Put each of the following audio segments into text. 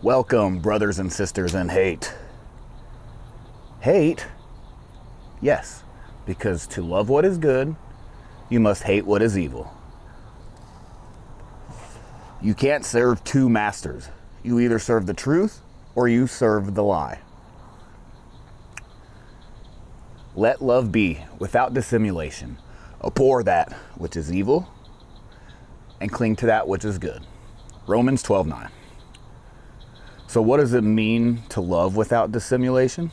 Welcome, brothers and sisters in hate. Hate? Yes, because to love what is good, you must hate what is evil. You can't serve two masters. You either serve the truth or you serve the lie. Let love be without dissimulation. Abhor that which is evil and cling to that which is good. Romans 12:9. So what does it mean to love without dissimulation?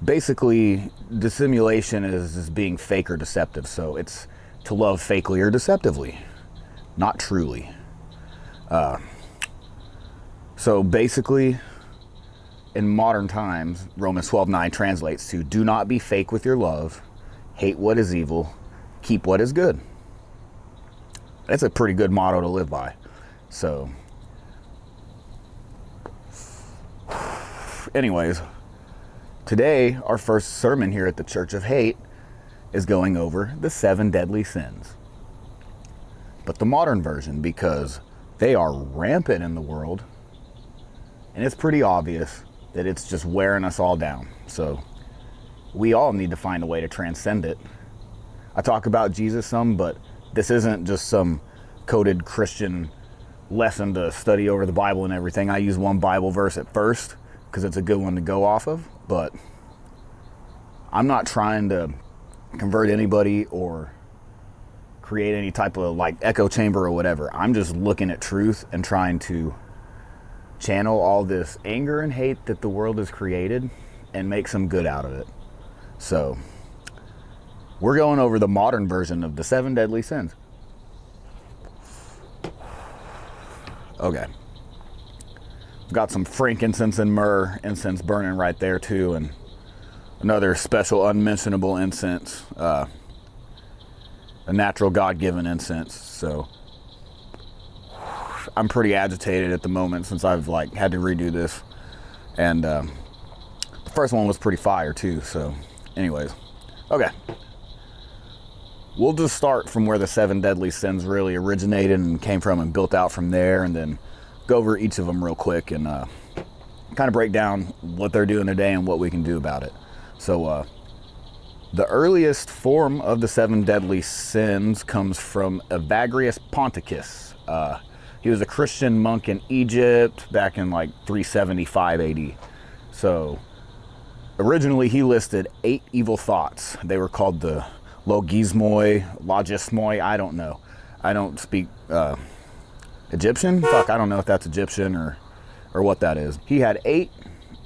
Basically, dissimulation is being fake or deceptive. So it's to love fakely or deceptively, not truly. So basically, in modern times, Romans 12:9 translates to, do not be fake with your love, hate what is evil, keep what is good. That's a pretty good motto to live by. So, anyways, today, our first sermon here at the Church of Hate is going over the 7 deadly sins. But the modern version, because they are rampant in the world, and it's pretty obvious that it's just wearing us all down. So we all need to find a way to transcend it. I talk about Jesus some, but this isn't just some coded Christian lesson to study over the Bible and everything. I use one Bible verse at first because it's a good one to go off of, but I'm not trying to convert anybody or create any type of like echo chamber or whatever. I'm just looking at truth and trying to channel all this anger and hate that the world has created and make some good out of it. So we're going over the modern version of the 7 deadly sins. Okay. Got some frankincense and myrrh incense burning right there too, and another special unmentionable incense, a natural God-given incense. So I'm pretty agitated at the moment since I've had to redo this, and the first one was pretty fire too. So anyways, okay, we'll just start from where the 7 deadly sins really originated and came from and built out from there, and then go over each of them real quick and kind of break down what they're doing today and what we can do about it. So the earliest form of the 7 deadly sins comes from Evagrius Ponticus. He was a Christian monk in Egypt back in 375 AD. So originally he listed 8 evil thoughts. They were called the logismoi, I don't know. I don't speak Egyptian? I don't know if that's Egyptian or what that is. He had 8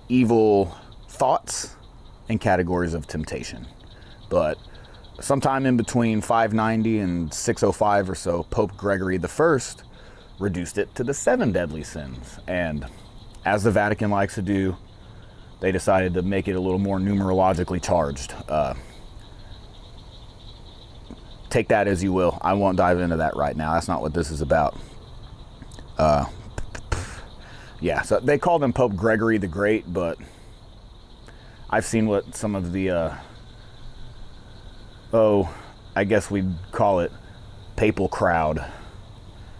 evil thoughts and categories of temptation. But sometime in between 590 and 605 or so, Pope Gregory I reduced it to the 7 deadly sins. And as the Vatican likes to do, they decided to make it a little more numerologically charged. Take that as you will. I won't dive into that right now. That's not what this is about. Yeah, so they called him Pope Gregory the Great, but I've seen what some of the, I guess we'd call it papal crowd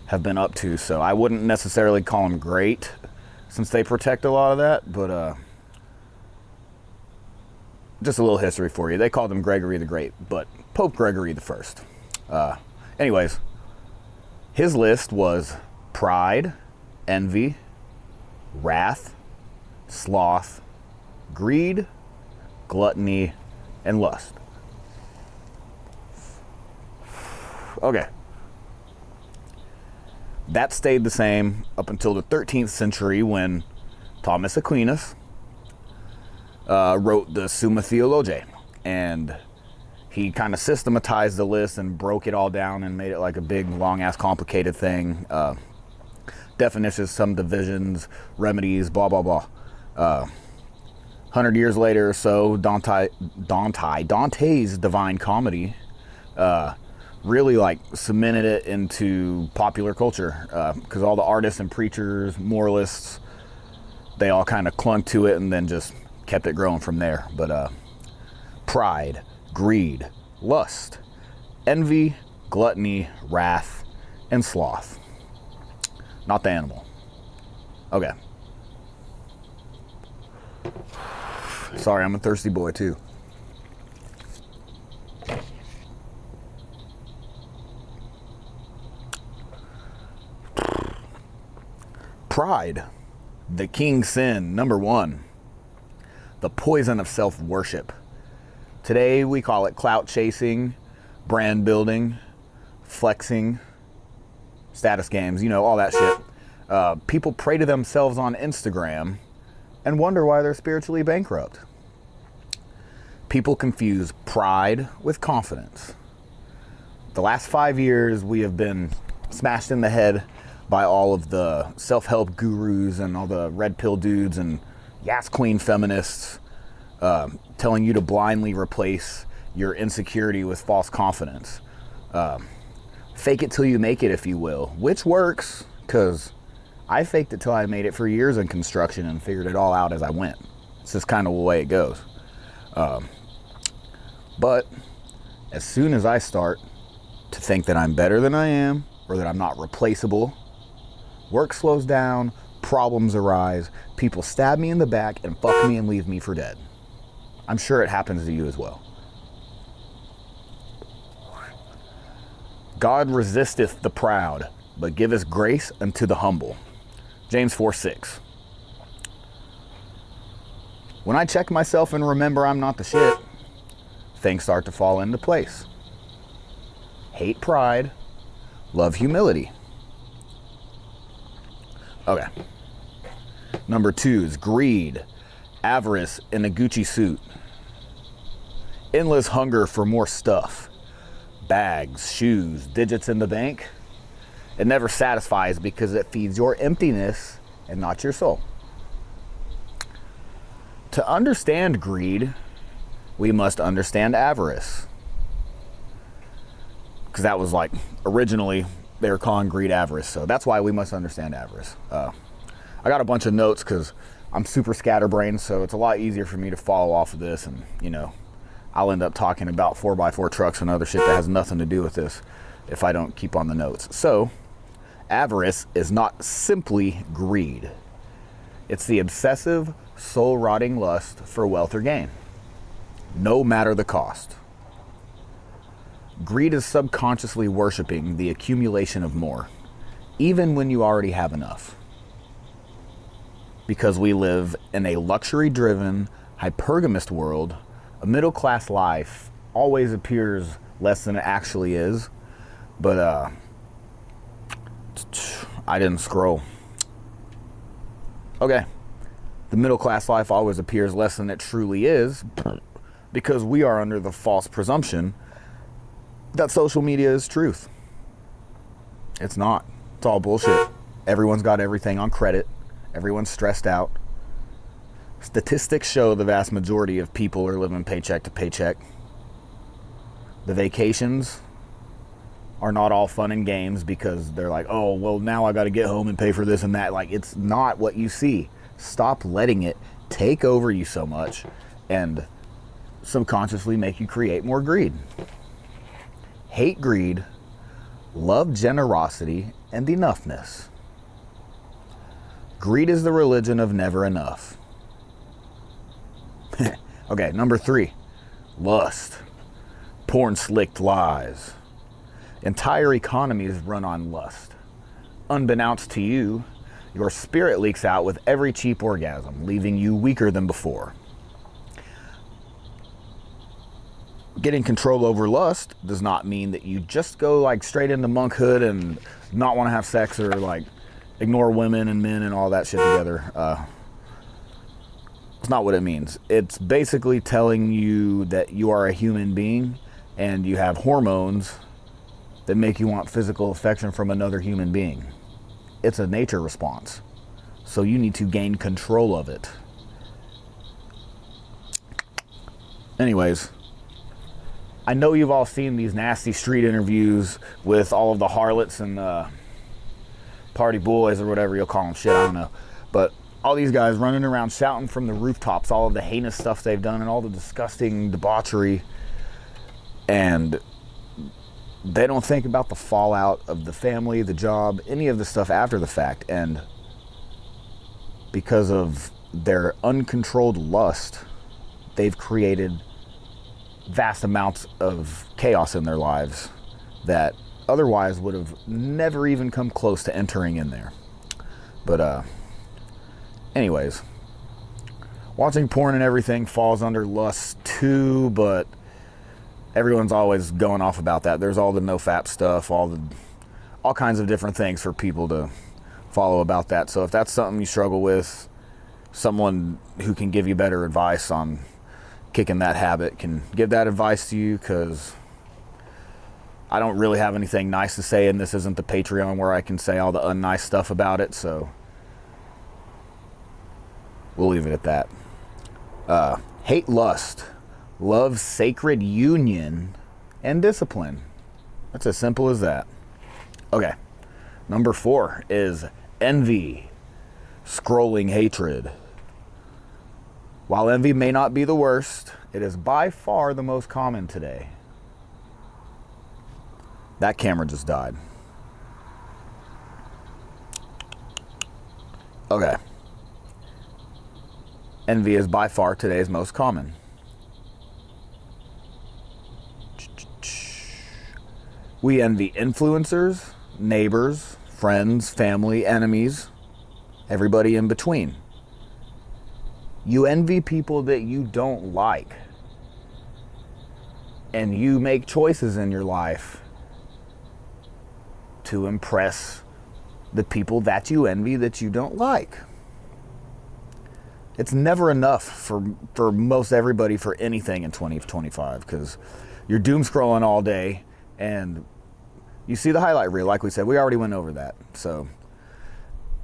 have been up to, so I wouldn't necessarily call him great since they protect a lot of that, but just a little history for you. They called him Gregory the Great, but Pope Gregory I. Anyways, his list was pride, envy, wrath, sloth, greed, gluttony, and lust. Okay. That stayed the same up until the 13th century when Thomas Aquinas wrote the Summa Theologiae, and he kind of systematized the list and broke it all down and made it like a big, long-ass, complicated thing. Definitions, some divisions, remedies, blah, blah, blah. 100 years later or so, Dante's Divine Comedy really cemented it into popular culture, because all the artists and preachers, moralists, they all kind of clung to it and then just kept it growing from there. But pride, greed, lust, envy, gluttony, wrath, and sloth. not the animal. Okay. Sorry, I'm a thirsty boy too. Pride, the king sin, number one. The poison of self-worship. Today we call it clout chasing, brand building, flexing, status games, you know, all that shit. People pray to themselves on Instagram and wonder why they're spiritually bankrupt. People confuse pride with confidence. The last 5 years we have been smashed in the head by all of the self-help gurus and all the red pill dudes and Yas Queen feminists telling you to blindly replace your insecurity with false confidence. Fake it till you make it, if you will, which works, because I faked it till I made it for years in construction and figured it all out as I went. It's just kind of the way it goes. But as soon as I start to think that I'm better than I am, or that I'm not replaceable, work slows down, problems arise, people stab me in the back and fuck me and leave me for dead. I'm sure it happens to you as well. God resisteth the proud, but giveth grace unto the humble. James 4:6. When I check myself and remember I'm not the shit, things start to fall into place. Hate pride, love humility. Okay. Number 2 is greed, avarice in a Gucci suit. Endless hunger for more stuff. Bags, shoes, digits in the bank. It never satisfies because it feeds your emptiness and not your soul. To understand greed, we must understand avarice. Because that was like, originally, they were calling greed avarice. So that's why we must understand avarice. I got a bunch of notes because I'm super scatterbrained, so it's a lot easier for me to follow off of this. And, you know, I'll end up talking about 4x4 trucks and other shit that has nothing to do with this if I don't keep on the notes. So, avarice is not simply greed. It's the obsessive, soul-rotting lust for wealth or gain, no matter the cost. Greed is subconsciously worshiping the accumulation of more, even when you already have enough. Because we live in a luxury-driven, hypergamist world, a middle-class life always appears less than it actually is. But I didn't scroll. Okay. The middle-class life always appears less than it truly is because we are under the false presumption that social media is truth. It's not. It's all bullshit. Everyone's got everything on credit. Everyone's stressed out. Statistics show the vast majority of people are living paycheck to paycheck. The vacations are not all fun and games because they're like, oh, well, now I got to get home and pay for this and that. Like, it's not what you see. Stop letting it take over you so much and subconsciously make you create more greed. Hate greed, love generosity and enoughness. Greed is the religion of never enough. Okay, number 3, lust. Porn-slicked lies. Entire economies run on lust. Unbeknownst to you, your spirit leaks out with every cheap orgasm, leaving you weaker than before. Getting control over lust does not mean that you just go like straight into monkhood and not want to have sex or like ignore women and men and all that shit together. It's not what it means. It's basically telling you that you are a human being and you have hormones that make you want physical affection from another human being. It's a nature response. So you need to gain control of it. Anyways, I know you've all seen these nasty street interviews with all of the harlots and party boys or whatever you'll call them. Shit, I don't know. But all these guys running around shouting from the rooftops all of the heinous stuff they've done and all the disgusting debauchery. And they don't think about the fallout of the family, the job, any of the stuff after the fact. And because of their uncontrolled lust, they've created vast amounts of chaos in their lives that otherwise would have never even come close to entering in there. But anyways, watching porn and everything falls under lust too, but everyone's always going off about that. There's all the no-fap stuff, all kinds of different things for people to follow about that. So if that's something you struggle with, someone who can give you better advice on kicking that habit can give that advice to you, because I don't really have anything nice to say, and this isn't the Patreon where I can say all the unnice stuff about it, so we'll leave it at that. Hate lust. Love sacred union and discipline. That's as simple as that. Okay. Number 4 is envy. Scrolling hatred. While envy may not be the worst, it is by far the most common today. That camera just died. Okay. Envy is by far today's most common. We envy influencers, neighbors, friends, family, enemies, everybody in between. You envy people that you don't like. And you make choices in your life to impress the people that you envy that you don't like. It's never enough for most everybody for anything in 2025, because you're doom scrolling all day and you see the highlight reel. Like we said, we already went over that. So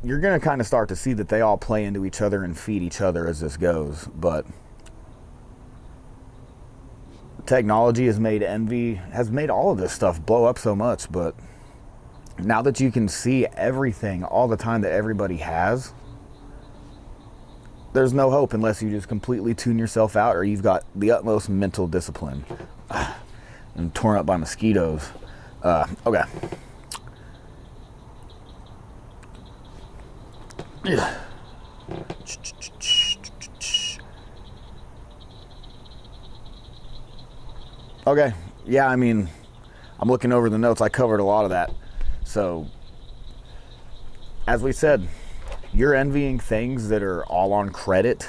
you're going to kind of start to see that they all play into each other and feed each other as this goes. But technology has made all of this stuff blow up so much. But now that you can see everything all the time that everybody has, there's no hope unless you just completely tune yourself out, or you've got the utmost mental discipline. I'm torn up by mosquitoes. Okay. Okay. Yeah, I mean, I'm looking over the notes. I covered a lot of that. So, as we said, you're envying things that are all on credit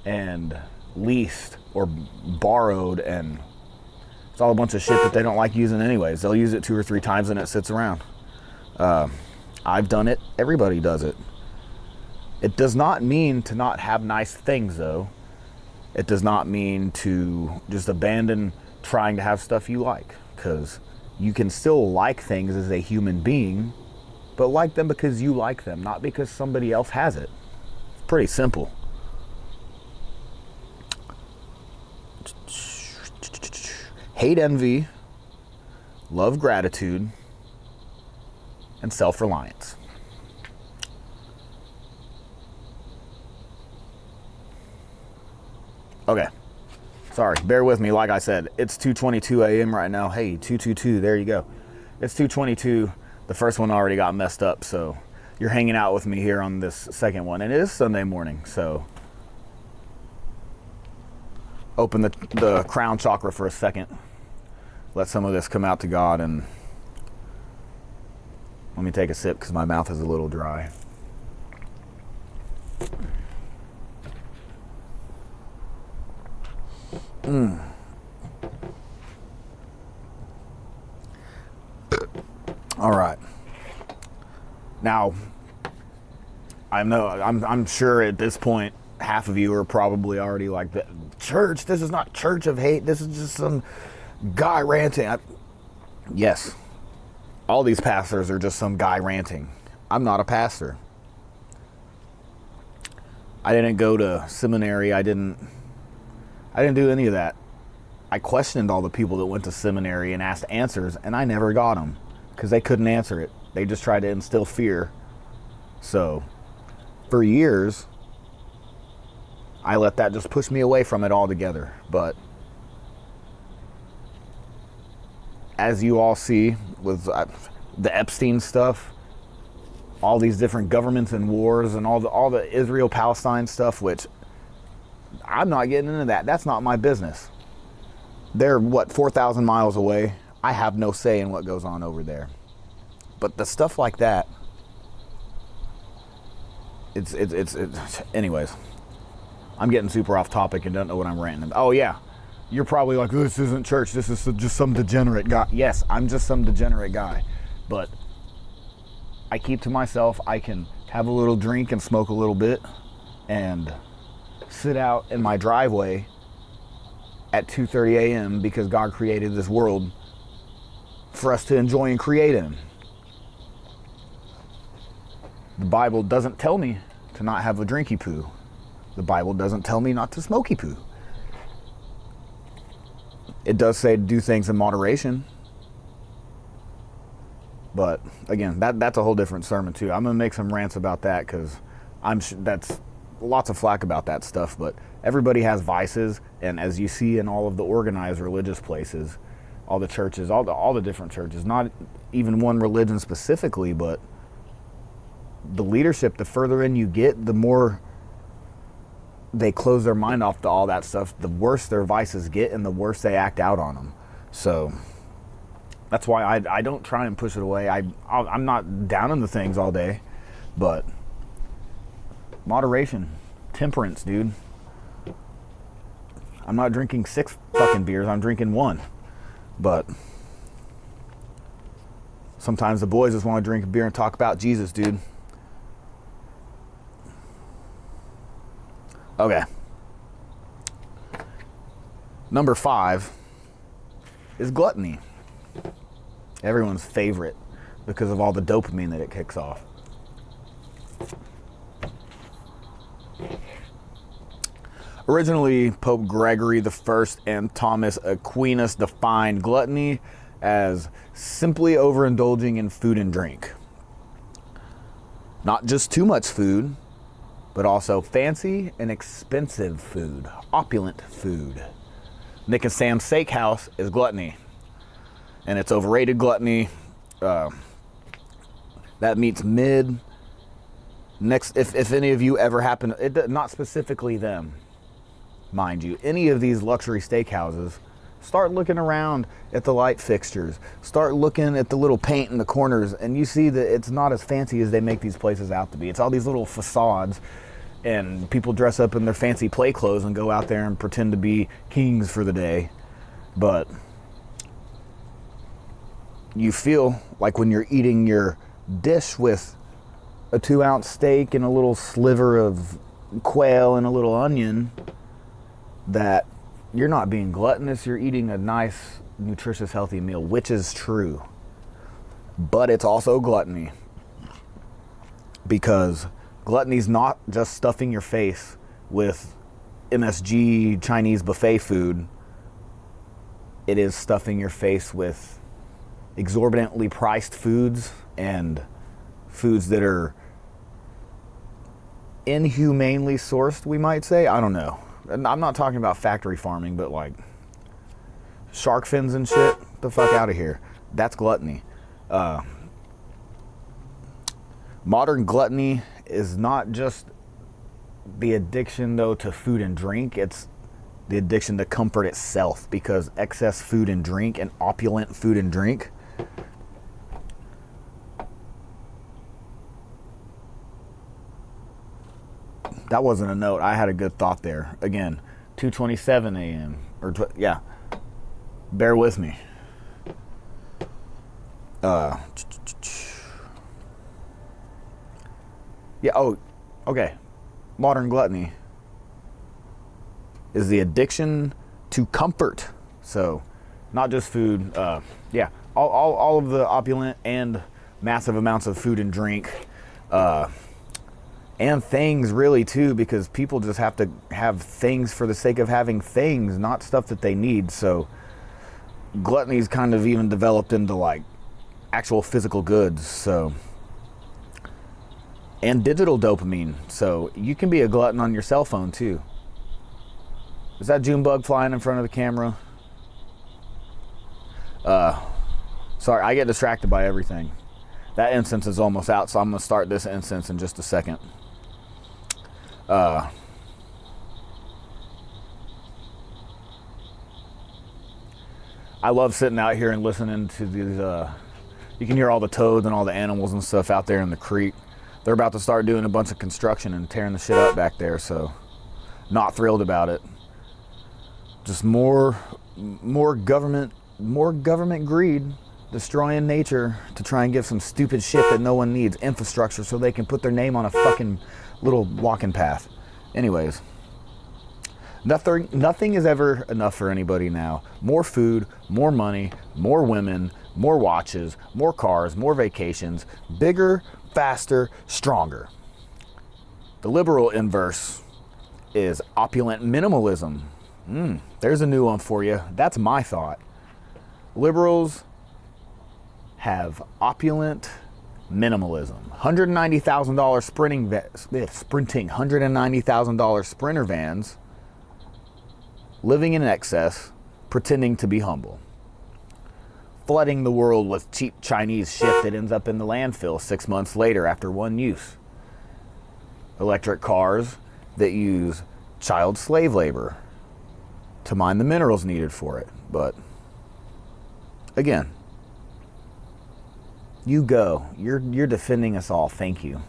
and leased or borrowed, and it's all a bunch of shit that they don't like using anyways. They'll use it 2 or 3 times and it sits around. I've done it. Everybody does it. It does not mean to not have nice things, though. It does not mean to just abandon trying to have stuff you like, because you can still like things as a human being, but like them because you like them, not because somebody else has it. It's pretty simple. Hate envy, love gratitude, and self-reliance. Okay. Sorry, bear with me. Like I said, it's 2:22 a.m. right now. Hey, 222, there you go. It's 2:22. The first one already got messed up, so you're hanging out with me here on this second one. And it is Sunday morning, so open the crown chakra for a second. Let some of this come out to God, and let me take a sip because my mouth is a little dry. All right. Now, I'm sure at this point half of you are probably already like, church, this is not church of hate. This is just some guy ranting. Yes. All these pastors are just some guy ranting. I'm not a pastor. I didn't go to seminary. I didn't do any of that. I questioned all the people that went to seminary and asked answers, and I never got them because they couldn't answer it. They just tried to instill fear. So, for years, I let that just push me away from it altogether. But as you all see with the Epstein stuff, all these different governments and wars and all the Israel-Palestine stuff, which I'm not getting into that. That's not my business. They're, 4,000 miles away. I have no say in what goes on over there. But the stuff like that, it's anyways, I'm getting super off topic and don't know what I'm ranting about. Oh yeah, you're probably like, this isn't church, this is just some degenerate guy. Yes, I'm just some degenerate guy, but I keep to myself. I can have a little drink and smoke a little bit and sit out in my driveway at 2:30 a.m. because God created this world for us to enjoy and create in. The Bible doesn't tell me to not have a drinky poo. The Bible doesn't tell me not to smoky poo. It does say to do things in moderation. But again, that's a whole different sermon too. I'm gonna make some rants about that because that's lots of flack about that stuff. But everybody has vices, and as you see in all of the organized religious places, all the churches, all the different churches, not even one religion specifically, but the leadership, the further in you get, the more they close their mind off to all that stuff, the worse their vices get and the worse they act out on them. So that's why I don't try and push it away. I'm not down in the things all day, but moderation, temperance, dude. I'm not drinking 6 fucking beers, I'm drinking 1. But sometimes the boys just want to drink a beer and talk about Jesus, dude. Okay. Number 5 is gluttony. Everyone's favorite because of all the dopamine that it kicks off. Originally, Pope Gregory I and Thomas Aquinas defined gluttony as simply overindulging in food and drink. Not just too much food, but also fancy and expensive food, opulent food. Nick and Sam's Steakhouse is gluttony, and it's overrated gluttony. That meets mid. Next, if any of you ever happen, not specifically them, mind you, any of these luxury steakhouses, start looking around at the light fixtures, start looking at the little paint in the corners, and you see that it's not as fancy as they make these places out to be. It's all these little facades, and people dress up in their fancy play clothes and go out there and pretend to be kings for the day. But you feel like when you're eating your dish with a 2-ounce steak and a little sliver of quail and a little onion, that you're not being gluttonous, you're eating a nice, nutritious, healthy meal, which is true. But it's also gluttony, because gluttony's not just stuffing your face with MSG Chinese buffet food. It is stuffing your face with exorbitantly priced foods and foods that are inhumanely sourced, we might say. I don't know. I'm not talking about factory farming, but like shark fins and shit. Get the fuck out of here. That's gluttony. Modern gluttony is not just the addiction, though, to food and drink. It's the addiction to comfort itself, because excess food and drink and opulent food and drink that wasn't a note. I had a good thought there. Again, 2:27 a.m. Yeah. Bear with me. Yeah, oh, okay. Modern gluttony is the addiction to comfort. So, not just food. Yeah, all of the opulent and massive amounts of food and drink. And things, really, too, because people just have to have things for the sake of having things, not stuff that they need. So gluttony's kind of even developed into like actual physical goods. So, and digital dopamine. So you can be a glutton on your cell phone too. Is that June bug flying in front of the camera? Sorry, I get distracted by everything. That incense is almost out, so I'm going to start this incense in just a second. I love sitting out here and listening to these, you can hear all the toads and all the animals and stuff out there in the creek. They're about to start doing a bunch of construction and tearing the shit up back there, so not thrilled about it. Just more government greed, destroying nature to try and give some stupid shit that no one needs, infrastructure, so they can put their name on a fucking little walking path. Anyways, nothing is ever enough for anybody now. More food, more money, more women, more watches, more cars, more vacations, bigger, faster, stronger. The liberal inverse is opulent minimalism. There's a new one for you. That's my thought. Liberals have opulent minimalism. $190,000 sprinting $190,000 Sprinter vans, living in excess, pretending to be humble. Flooding the world with cheap Chinese shit that ends up in the landfill 6 months later after one use. Electric cars that use child slave labor to mine the minerals needed for it. But again, you go. You're defending us all. Thank you.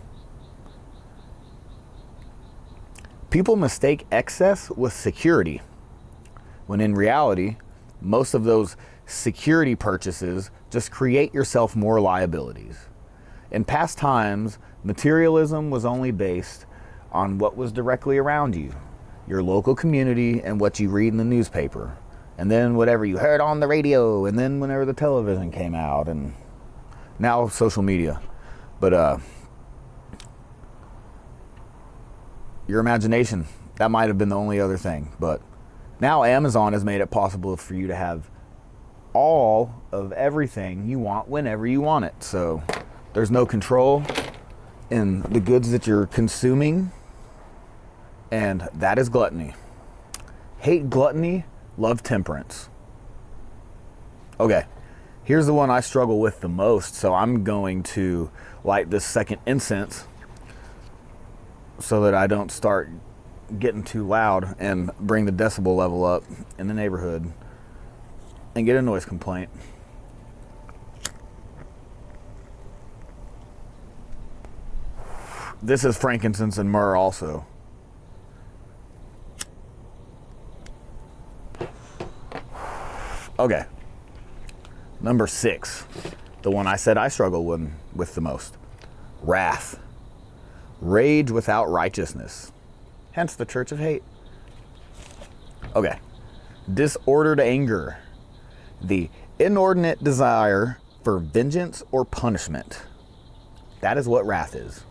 People mistake excess with security, when in reality, most of those security purchases just create yourself more liabilities. In past times, materialism was only based on what was directly around you, your local community, and what you read in the newspaper, and then whatever you heard on the radio, and then whenever the television came out, and now social media. But your imagination, that might have been the only other thing. But now Amazon has made it possible for you to have all of everything you want whenever you want it. So there's no control in the goods that you're consuming, and that is gluttony. Hate gluttony, love temperance. Okay, here's the one I struggle with the most, so I'm going to light this second incense so that I don't start getting too loud and bring the decibel level up in the neighborhood and get a noise complaint. This is frankincense and myrrh also. Okay. Number 6, the one I said I struggle with the most. Wrath. Rage without righteousness. Hence the church of hate. Okay. Disordered anger. The inordinate desire for vengeance or punishment. That is what wrath is.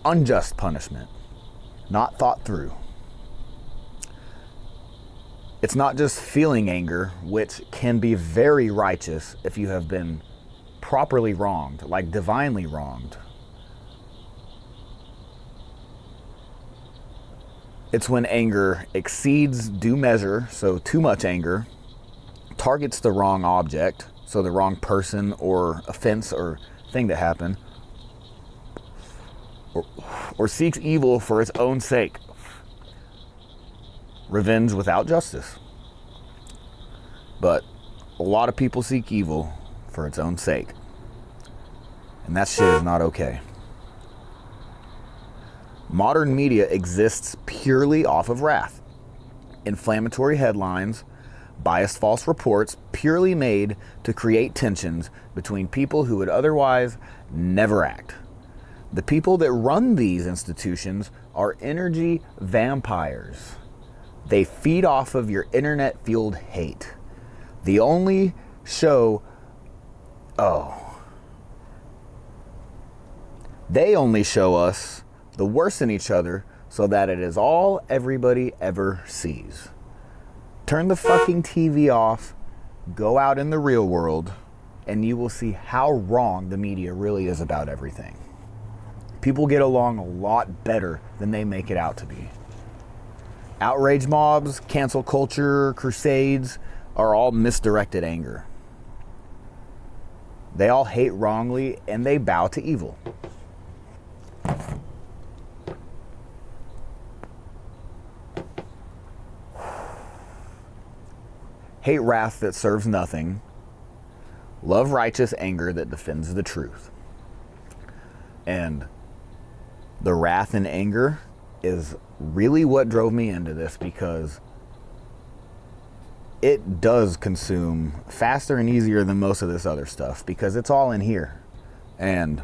Unjust punishment. Not thought through. It's not just feeling anger, which can be very righteous if you have been properly wronged, like divinely wronged. It's when anger exceeds due measure, so too much anger, targets the wrong object, so the wrong person or offense or thing that happened, or seeks evil for its own sake. Revenge without justice. But a lot of people seek evil for its own sake. And that shit is not okay. Modern media exists purely off of wrath. Inflammatory headlines, biased false reports, purely made to create tensions between people who would otherwise never act. The people that run these institutions are energy vampires. They feed off of your internet-fueled hate. The only show... They only show us the worst in each other so that it is all everybody ever sees. Turn the fucking TV off, go out in the real world, and you will see how wrong the media really is about everything. People get along a lot better than they make it out to be. Outrage mobs, cancel culture, crusades are all misdirected anger. They all hate wrongly and they bow to evil. Hate wrath that serves nothing. Love righteous anger that defends the truth. And the wrath and anger is really what drove me into this, because it does consume faster and easier than most of this other stuff, because it's all in here. And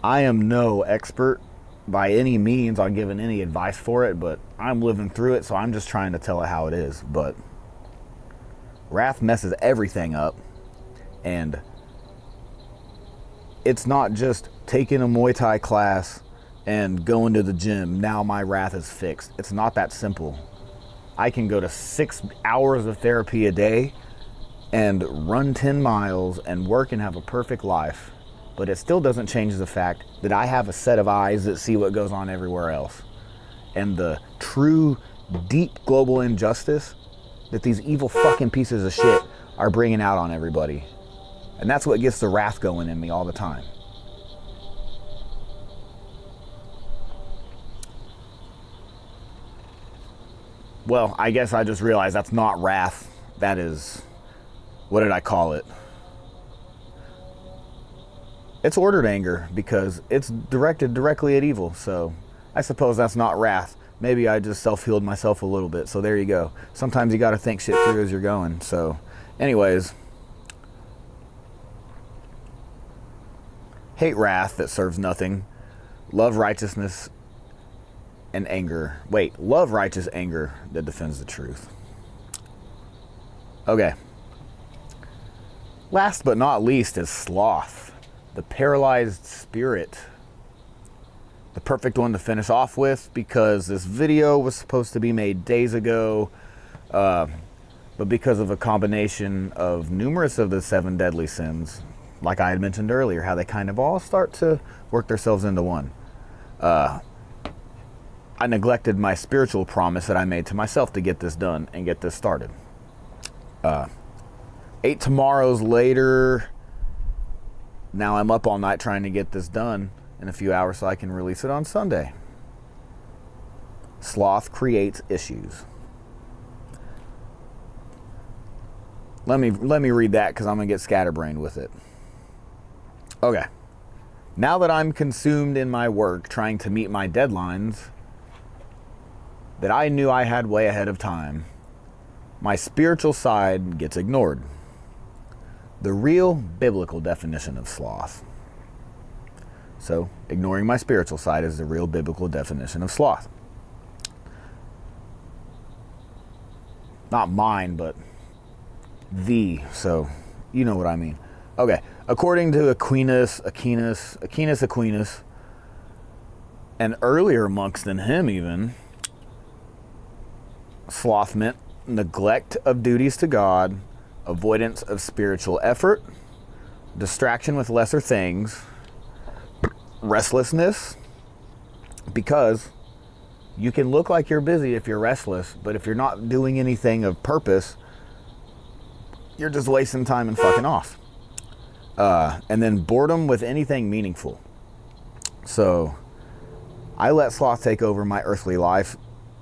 I am no expert by any means on giving any advice for it, but I'm living through it, so I'm just trying to tell it how it is. But wrath messes everything up, and it's not just taking a Muay Thai class and going to the gym, now my wrath is fixed. It's not that simple. I can go to 6 hours of therapy a day and run 10 miles and work and have a perfect life, but it still doesn't change the fact that I have a set of eyes that see what goes on everywhere else. And the true, deep global injustice that these evil fucking pieces of shit are bringing out on everybody. And that's what gets the wrath going in me all the time. Well, I guess I just realized that's not wrath. That is, what did I call it? It's ordered anger, because it's directed directly at evil. So I suppose that's not wrath. Maybe I just self-healed myself a little bit. So there you go. Sometimes you got to think shit through as you're going. So anyways, hate wrath that serves nothing. Love righteousness and anger. Wait, love righteous anger that defends the truth. Okay. Last but not least is sloth, the paralyzed spirit. The perfect one to finish off with, because this video was supposed to be made days ago, but because of a combination of numerous of the 7 deadly sins, like I had mentioned earlier, how they kind of all start to work themselves into one. I neglected my spiritual promise that I made to myself to get this done and get this started. 8 tomorrows later, now I'm up all night trying to get this done in a few hours so I can release it on Sunday. Sloth creates issues. Let me read that, because I'm going to get scatterbrained with it. Okay. Now that I'm consumed in my work trying to meet my deadlines that I knew I had way ahead of time, my spiritual side gets ignored. The real biblical definition of sloth. So, ignoring my spiritual side is the real biblical definition of sloth. Not mine, but so you know what I mean. Okay, according to Aquinas, and earlier monks than him even, sloth meant neglect of duties to God, avoidance of spiritual effort, distraction with lesser things, restlessness, because you can look like you're busy if you're restless, but if you're not doing anything of purpose, you're just wasting time and fucking off. And then boredom with anything meaningful. So I let sloth take over my earthly life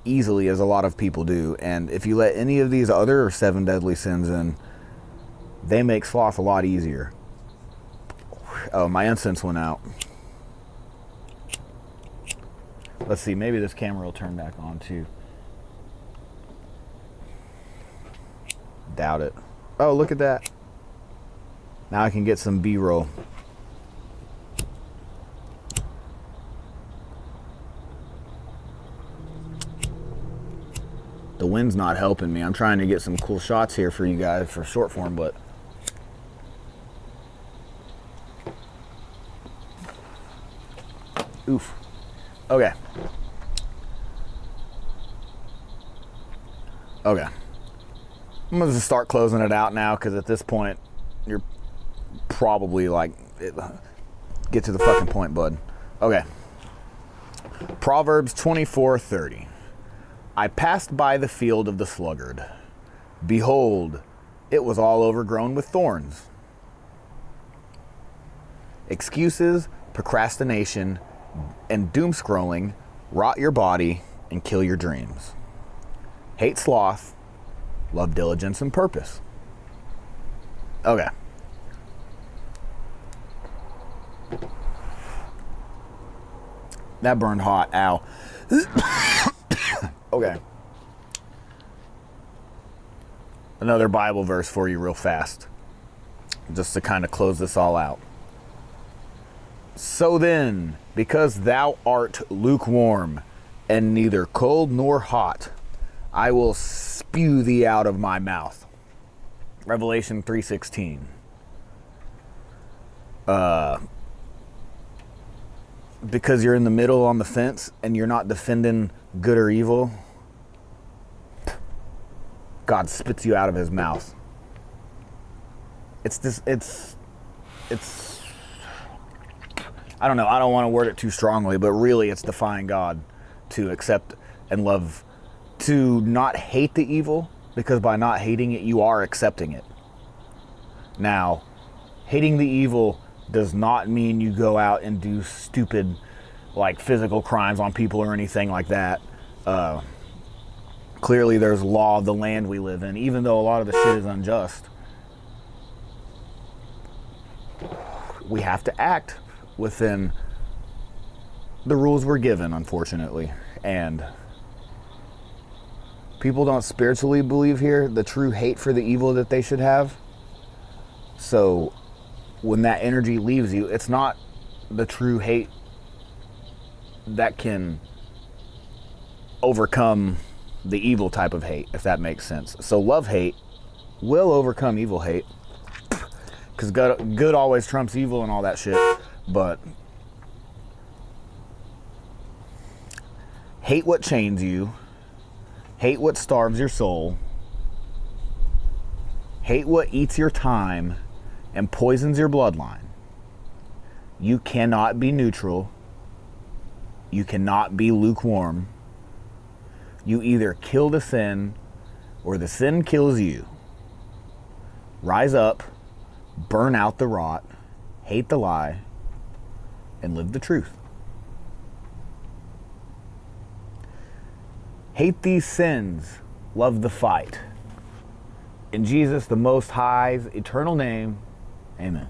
easily, as a lot of people do. And if you let any of these other 7 deadly sins in, they make sloth a lot easier. Oh, my incense went out. Let's see, maybe this camera will turn back on too. Doubt it. Oh, look at that. Now I can get some B-roll. The wind's not helping me. I'm trying to get some cool shots here for you guys for short form, but oof. Okay. I'm gonna just start closing it out now, because at this point you're probably like, get to the fucking point, bud. Okay. Proverbs 24:30. I passed by the field of the sluggard. Behold, it was all overgrown with thorns. Excuses, procrastination, and doom scrolling rot your body and kill your dreams. Hate sloth, love diligence and purpose. Okay. That burned hot. Ow. Okay. Another Bible verse for you real fast, just to kind of close this all out. So then, because thou art lukewarm and neither cold nor hot, I will spew thee out of my mouth. Revelation 3:16. Because you're in the middle on the fence and you're not defending good or evil, God spits you out of his mouth. It's I don't know, I don't want to word it too strongly, but really it's defying God to accept and love, to not hate the evil, because by not hating it, you are accepting it. Now, hating the evil does not mean you go out and do stupid, like, physical crimes on people or anything like that. Clearly there's law of the land we live in, even though a lot of the shit is unjust. We have to act within the rules we're given, unfortunately. And people don't spiritually believe here the true hate for the evil that they should have. So when that energy leaves you, it's not the true hate that can overcome the evil type of hate, if that makes sense. So love hate will overcome evil hate, because good always trumps evil and all that shit. But hate what chains you, hate what starves your soul, hate what eats your time and poisons your bloodline. You cannot be neutral. You cannot be lukewarm. You either kill the sin or the sin kills you. Rise up, burn out the rot, hate the lie, and live the truth. Hate these sins, love the fight. In Jesus, the Most High's eternal name, amen.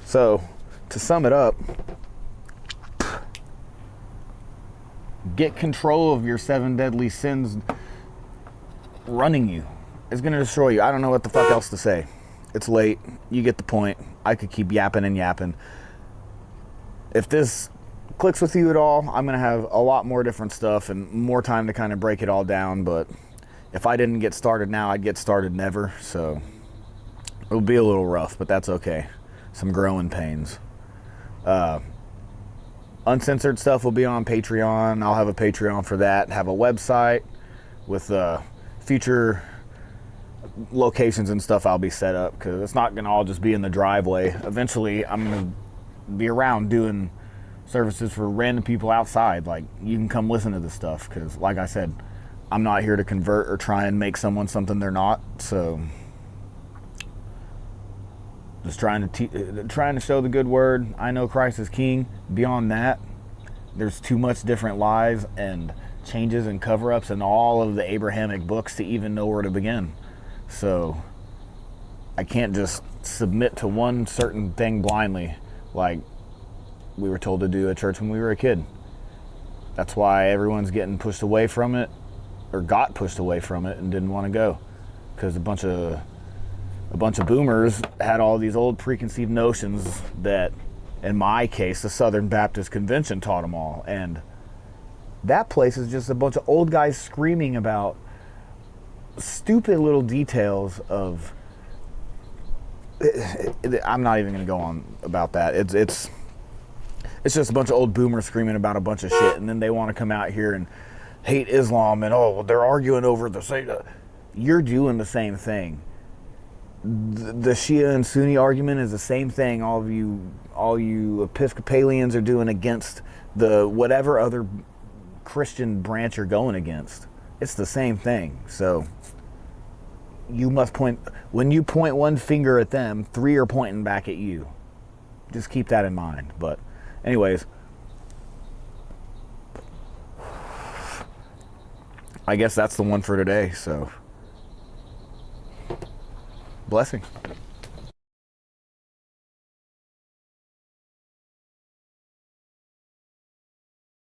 So, to sum it up, get control of your 7 deadly sins running you. It's going to destroy you. I don't know what the fuck else to say. It's late. You get the point. I could keep yapping and yapping. If this clicks with you at all, I'm going to have a lot more different stuff and more time to kind of break it all down. But if I didn't get started now, I'd get started never. So it'll be a little rough, but that's okay. Some growing pains. Uncensored stuff will be on Patreon. I'll have a Patreon for that. Have a website with future locations and stuff I'll be set up, because it's not going to all just be in the driveway. Eventually, I'm going to be around doing services for random people outside. Like, you can come listen to this stuff, because like I said, I'm not here to convert or try and make someone something they're not. So just trying to show the good word. I know Christ is king. Beyond that, there's too much different lies and changes and cover-ups in all of the Abrahamic books to even know where to begin. So I can't just submit to one certain thing blindly, like we were told to do at church when we were a kid. That's why everyone's getting pushed away from it, or got pushed away from it and didn't want to go, because a bunch of boomers had all these old preconceived notions that, in my case, the Southern Baptist Convention taught them all. And that place is just a bunch of old guys screaming about stupid little details of... I'm not even going to go on about that. It's just a bunch of old boomers screaming about a bunch of shit, and then they want to come out here and hate Islam, and they're arguing over the same... You're doing the same thing. The Shia and Sunni argument is the same thing all you Episcopalians are doing against the whatever other Christian branch you're going against. It's the same thing. So you must point, when you point one finger at them, 3 are pointing back at you. just keep that in mind. But anyways, I guess that's the one for today. So blessings.